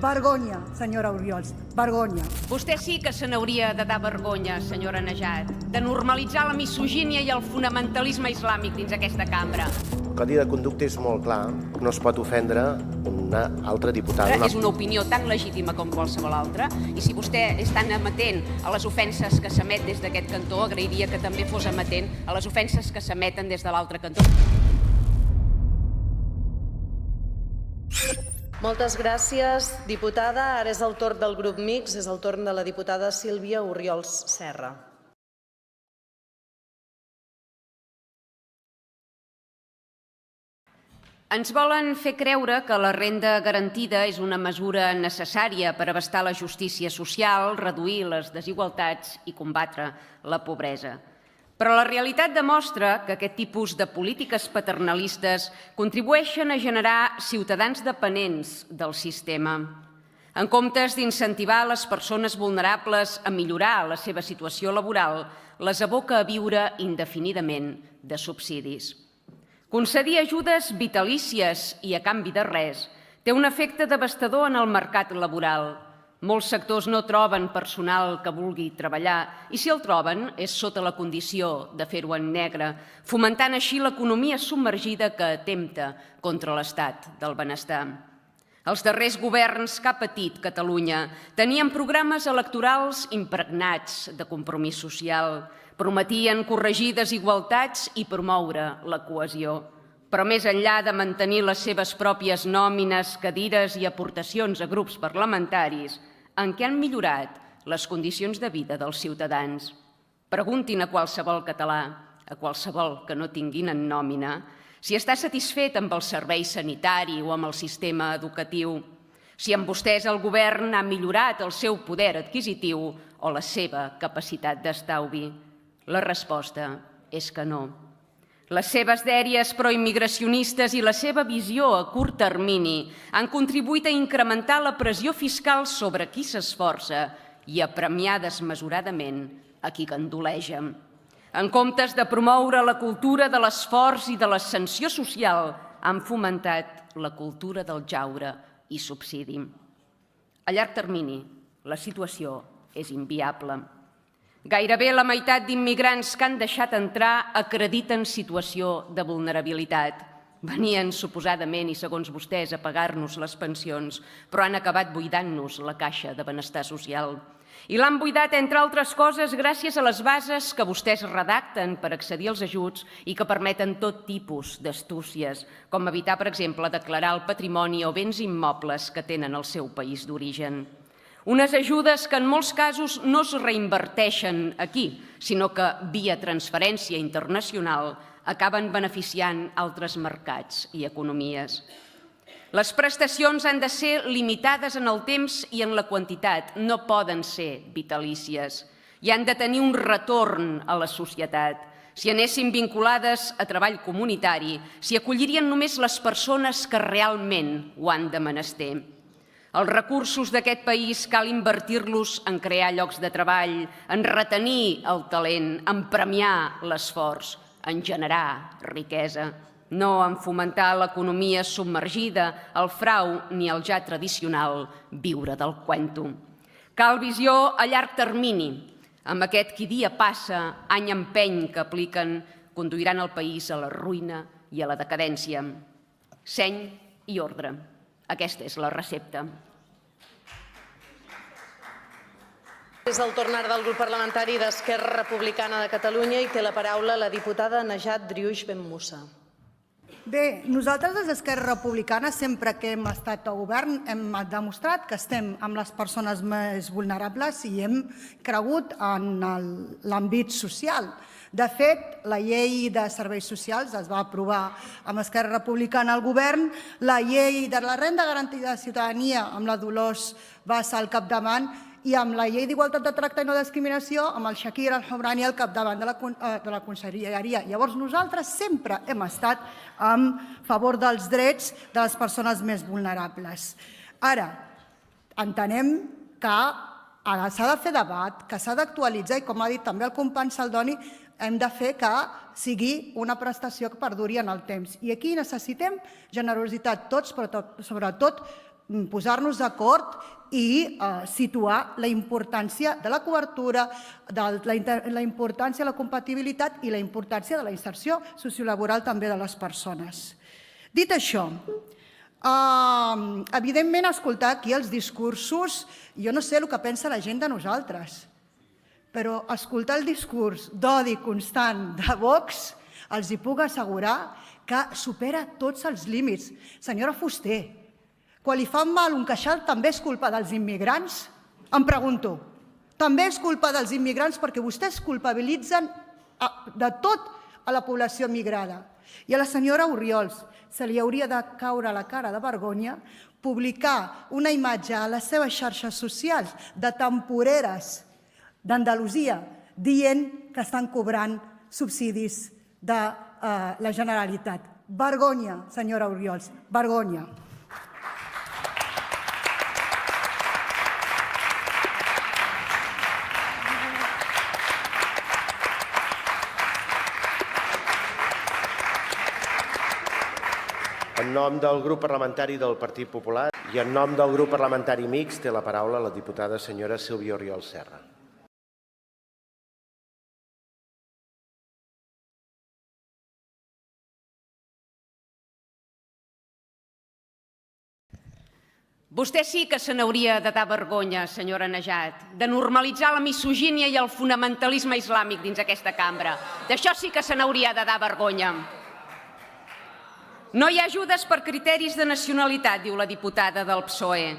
Vergonya, senyora Oriols, vergonya. Vostè sí que se n'hauria de dar vergonya, senyora Najat, de normalitzar la misogínia i el fonamentalisme islàmic dins aquesta cambra. El codi de conducta és molt clar, no es pot ofendre una altra diputada. És una opinió tan legítima com qualsevol altra, i si vostè és tan amatent a les ofenses que s'emet des d'aquest cantó, agrairia que també fos amatent a les ofenses que s'emeten des de l'altre cantó. Moltes gràcies, diputada. Ara és el torn del grup mixt, és el torn de la diputada Sílvia Oriols Serra. Ens volen fer creure que la renda garantida és una mesura necessària per abastar la justícia social, reduir les desigualtats i combatre la pobresa. Però la realitat demostra que aquest tipus de polítiques paternalistes contribueixen a generar ciutadans dependents del sistema. En comptes d'incentivar les persones vulnerables a millorar la seva situació laboral, les aboca a viure indefinidament de subsidis. Concedir ajudes vitalícies i a canvi de res té un efecte devastador en el mercat laboral. Molts sectors no troben personal que vulgui treballar i si el troben és sota la condició de fer-ho en negre, fomentant així l'economia submergida que atempta contra l'estat del benestar. Els darrers governs que ha patit Catalunya tenien programes electorals impregnats de compromís social, prometien corregir desigualtats i promoure la cohesió. Però més enllà de mantenir les seves pròpies nòmines, cadires i aportacions a grups parlamentaris, en què han millorat les condicions de vida dels ciutadans? Preguntin a qualsevol català, a qualsevol que no tinguin en nòmina, si està satisfet amb el servei sanitari o amb el sistema educatiu, si amb vostès el govern ha millorat el seu poder adquisitiu o la seva capacitat d'estalvi. La resposta és que no. Les seves dèries proimmigracionistes i la seva visió a curt termini han contribuït a incrementar la pressió fiscal sobre qui s'esforça i a premiar desmesuradament a qui ganduleja. En comptes de promoure la cultura de l'esforç i de l'ascensió social, han fomentat la cultura del jaure i subsidi. A llarg termini, la situació és inviable. Gairebé la meitat d'immigrants que han deixat entrar acrediten situació de vulnerabilitat. Venien suposadament i segons vostès a pagar-nos les pensions, però han acabat buidant-nos la caixa de benestar social. I l'han buidat, entre altres coses, gràcies a les bases que vostès redacten per accedir als ajuts i que permeten tot tipus d'astúcies, com evitar, per exemple, declarar el patrimoni o béns immobles que tenen el seu país d'origen. Unes ajudes que en molts casos no es reinverteixen aquí, sinó que, via transferència internacional, acaben beneficiant altres mercats i economies. Les prestacions han de ser limitades en el temps i en la quantitat, no poden ser vitalícies i han de tenir un retorn a la societat. Si anessin vinculades a treball comunitari, s'hi acollirien només les persones que realment ho han de menester. Els recursos d'aquest país cal invertir-los en crear llocs de treball, en retenir el talent, en premiar l'esforç, en generar riquesa, no en fomentar l'economia submergida, el frau ni el ja tradicional viure del cuento. Cal visió a llarg termini. Amb aquest qui dia passa, any empeny que apliquen, conduiran el país a la ruïna i a la decadència. Seny i ordre. Aquesta és la recepta. És el torn ara del grup parlamentari d'Esquerra Republicana de Catalunya i té la paraula la diputada Najat Driouech Ben Moussa. Bé, nosaltres des d'Esquerra Republicana, sempre que hem estat al govern, hem demostrat que estem amb les persones més vulnerables i hem cregut en l'àmbit social. De fet, la llei de serveis socials es va aprovar amb Esquerra Republicana al govern, la llei de la renda garantida de ciutadania amb la Dolors Bassa al capdavant i amb la llei d'igualtat de tracte i no discriminació amb el Chakir El Homrani al capdavant de la conselleria. Llavors nosaltres sempre hem estat en favor dels drets de les persones més vulnerables. Ara, entenem que s'ha de fer debat, que s'ha d'actualitzar i, com ha dit també el company Saldoni, hem de fer que sigui una prestació que perduri en el temps. I aquí necessitem generositat tots, però sobretot posar-nos d'acord i situar la importància de la cobertura, la importància de la compatibilitat i la importància de la inserció sociolaboral també de les persones. Dit això, evidentment, escoltar aquí els discursos, jo no sé el que pensa la gent de nosaltres, però escoltar el discurs d'odi constant de Vox els hi puc assegurar que supera tots els límits. Senyora Fuster, quan li fan mal un queixal també és culpa dels immigrants? Em pregunto. També és culpa dels immigrants perquè vostès culpabilitzen de tot a la població migrada. I a la senyora Orriols se li hauria de caure la cara de vergonya publicar una imatge a les seves xarxes socials de temporeres d'Andalusia dient que estan cobrant subsidis de la Generalitat. Vergonya, senyora Orriols, vergonya. En nom del grup parlamentari del Partit Popular i en nom del grup parlamentari mixt té la paraula la diputada senyora Sílvia Orriols Serra. Vostè sí que se n'hauria de dar vergonya, senyora Najat, de normalitzar la misogínia i el fonamentalisme islàmic dins aquesta cambra. D'això sí que se n'hauria de dar vergonya. No hi ha ajudes per criteris de nacionalitat, diu la diputada del PSOE.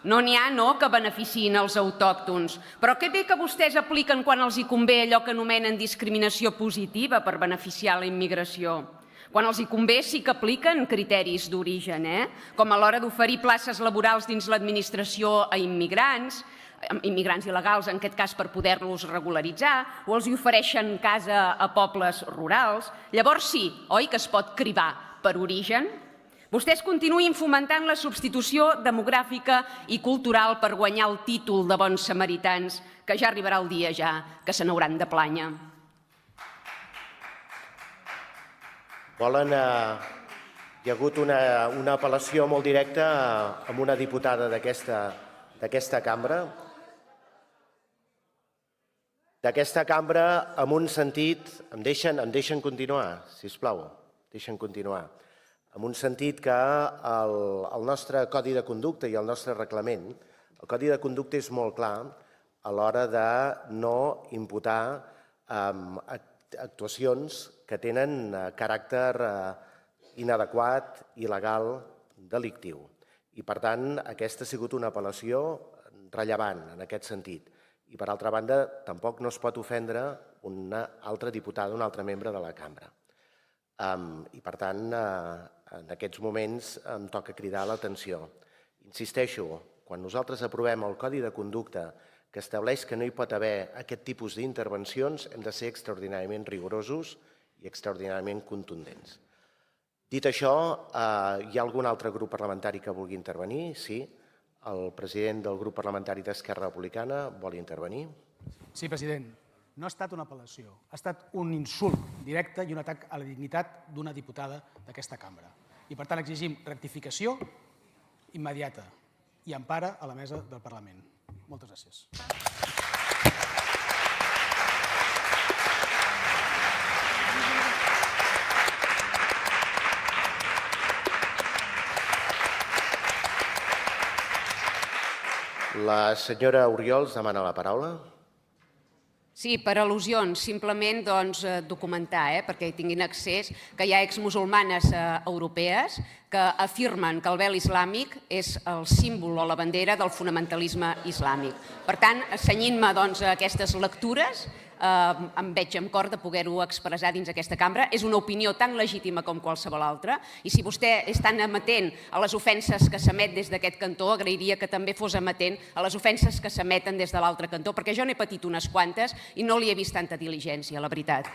No n'hi ha, no, que beneficiïn els autòctons. Però què bé que vostès apliquen quan els hi convé allò que anomenen discriminació positiva per beneficiar la immigració. Quan els hi convé sí que apliquen criteris d'origen, com a l'hora d'oferir places laborals dins l'administració a immigrants il·legals, en aquest cas per poder-los regularitzar, o els hi ofereixen casa a pobles rurals. Llavors sí, oi que es pot cribar per origen? Vostès continuïn fomentant la substitució demogràfica i cultural per guanyar el títol de bons samaritans, que ja arribarà el dia que se n'hauran de plànyer. Hi ha hagut una apel·lació molt directa amb una diputada d'aquesta cambra. D'aquesta cambra, en un sentit... Em deixen continuar, sisplau. Deixen continuar. En un sentit que el nostre Codi de Conducta i el nostre reglament, el Codi de Conducta és molt clar a l'hora de no imputar actuacions que tenen caràcter inadequat, il·legal, delictiu. I, per tant, aquesta ha sigut una apel·lació rellevant en aquest sentit. I, per altra banda, tampoc no es pot ofendre una altra diputada, un altre membre de la cambra. I, per tant, en aquests moments em toca cridar l'atenció. Insisteixo, quan nosaltres aprovem el Codi de Conducta que estableix que no hi pot haver aquest tipus d'intervencions, hem de ser extraordinàriament rigorosos i extraordinàriament contundents. Dit això, hi ha algun altre grup parlamentari que vulgui intervenir? Sí. El president del grup parlamentari d'Esquerra Republicana vol intervenir. Sí, president. No ha estat una apel·lació, ha estat un insult directe i un atac a la dignitat d'una diputada d'aquesta cambra. I, per tant, exigim rectificació immediata i empara a la mesa del Parlament. Moltes gràcies. La senyora Orriols demana la paraula. Sí, per al·lusions, simplement documentar, perquè hi tinguin accés, que hi ha exmusulmanes europees que afirmen que el vel islàmic és el símbol o la bandera del fonamentalisme islàmic. Per tant, cenyint-me a aquestes lectures, em veig amb cor de poder-ho expressar dins aquesta cambra. És una opinió tan legítima com qualsevol altra, i si vostè és tan amatent a les ofenses que s'emet des d'aquest cantó, agrairia que també fos amatent a les ofenses que s'emeten des de l'altre cantó, perquè jo n'he patit unes quantes i no li he vist tanta diligència, la veritat.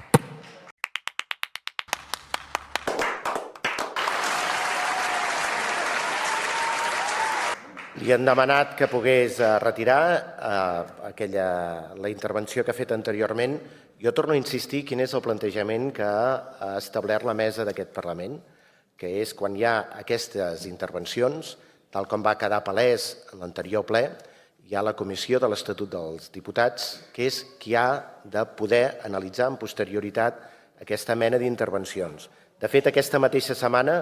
Li han demanat que pogués retirar la intervenció que ha fet anteriorment. Jo torno a insistir quin és el plantejament que ha establert la mesa d'aquest Parlament, que és quan hi ha aquestes intervencions, tal com va quedar palès en l'anterior ple, hi ha la Comissió de l'Estatut dels Diputats, que és qui ha de poder analitzar amb posterioritat aquesta mena d'intervencions. De fet, aquesta mateixa setmana,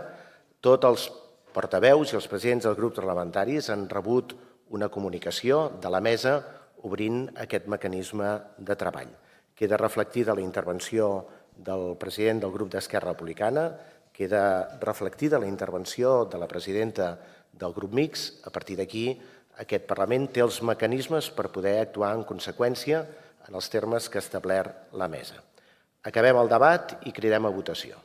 tots els portaveus i els presidents dels grups parlamentaris han rebut una comunicació de la mesa obrint aquest mecanisme de treball. Queda reflectida la intervenció del president del grup d'Esquerra Republicana, queda reflectida la intervenció de la presidenta del grup mixt. A partir d'aquí, aquest Parlament té els mecanismes per poder actuar en conseqüència en els termes que ha establert la mesa. Acabem el debat i cridem a votació.